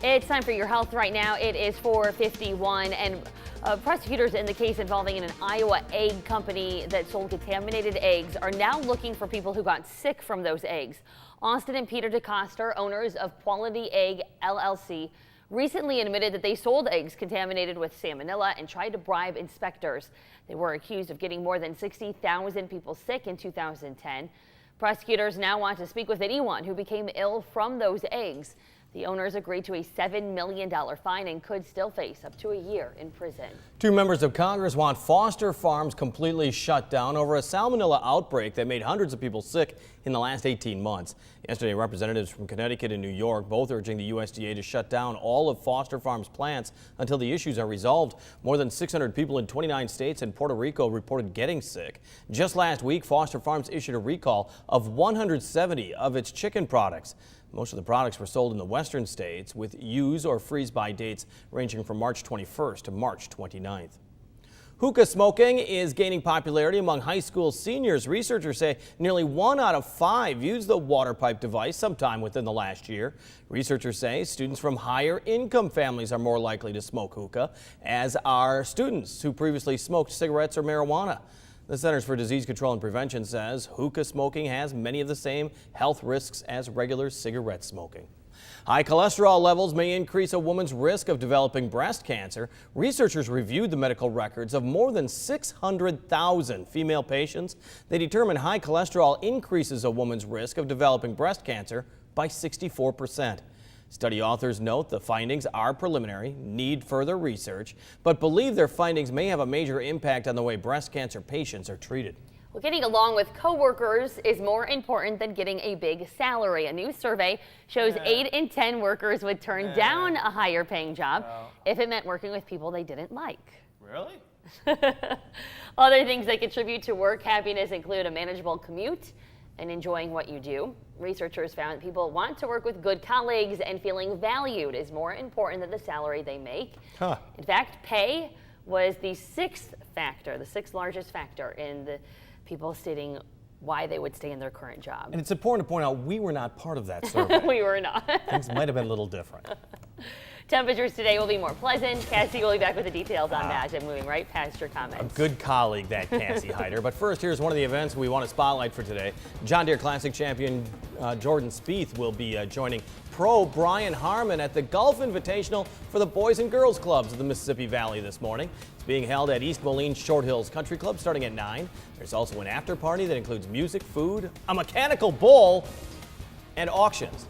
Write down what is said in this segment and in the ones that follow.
It's time for your health right now. It is 4:51, and prosecutors in the case involving an Iowa egg company that sold contaminated eggs are now looking for people who got sick from those eggs. Austin and Peter DeCoster, owners of Quality Egg LLC, recently admitted that they sold eggs contaminated with salmonella and tried to bribe inspectors. They were accused of getting more than 60,000 people sick in 2010. Prosecutors now want to speak with anyone who became ill from those eggs. The owners agreed to a $7 million fine and could still face up to a year in prison. Two members of Congress want Foster Farms completely shut down over a salmonella outbreak that made hundreds of people sick in the last 18 months. Yesterday, representatives from Connecticut and New York both urging the USDA to shut down all of Foster Farms' plants until the issues are resolved. More than 600 people in 29 states and Puerto Rico reported getting sick. Just last week, Foster Farms issued a recall of 170 of its chicken products. Most of the products were sold in the western states with use or freeze-by dates ranging from March 21st to March 29th. Hookah smoking is gaining popularity among high school seniors. Researchers say nearly 1 out of 5 used the water pipe device sometime within the last year. Researchers say students from higher income families are more likely to smoke hookah, as are students who previously smoked cigarettes or marijuana. The Centers for Disease Control and Prevention says hookah smoking has many of the same health risks as regular cigarette smoking. High cholesterol levels may increase a woman's risk of developing breast cancer. Researchers reviewed the medical records of more than 600,000 female patients. They determined high cholesterol increases a woman's risk of developing breast cancer by 64%. Study authors note the findings are preliminary, need further research, but believe their findings may have a major impact on the way breast cancer patients are treated. Well, getting along with coworkers is more important than getting a big salary. A new survey shows 8 in 10 workers would turn down a higher paying job if it meant working with people they didn't like. Really? Other things that contribute to work happiness include a manageable commute and enjoying what you do. Researchers found that people want to work with good colleagues, and feeling valued is more important than the salary they make. In fact, pay was the 6th factor, the 6th largest factor in the people stating why they would stay in their current job. And it's important to point out we were not part of that survey. We were not. Things might have been a little different. Temperatures today will be more pleasant. Cassie will be back with the details on that. I'm moving right past your comments. A good colleague, that Cassie Hyder. But first, here's one of the events we want to spotlight for today. John Deere Classic champion Jordan Spieth will be joining pro Brian Harman at the Golf Invitational for the Boys and Girls Clubs of the Mississippi Valley this morning. It's being held at East Moline Short Hills Country Club starting at 9. There's also an after party that includes music, food, a mechanical bull, and auctions.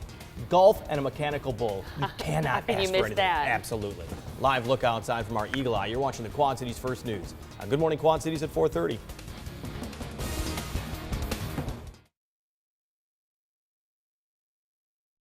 Golf and a mechanical bull. You cannot ask for anything. That? Absolutely. Live look outside from our Eagle Eye. You're watching the Quad Cities First News. Good Morning Quad Cities at 4:30.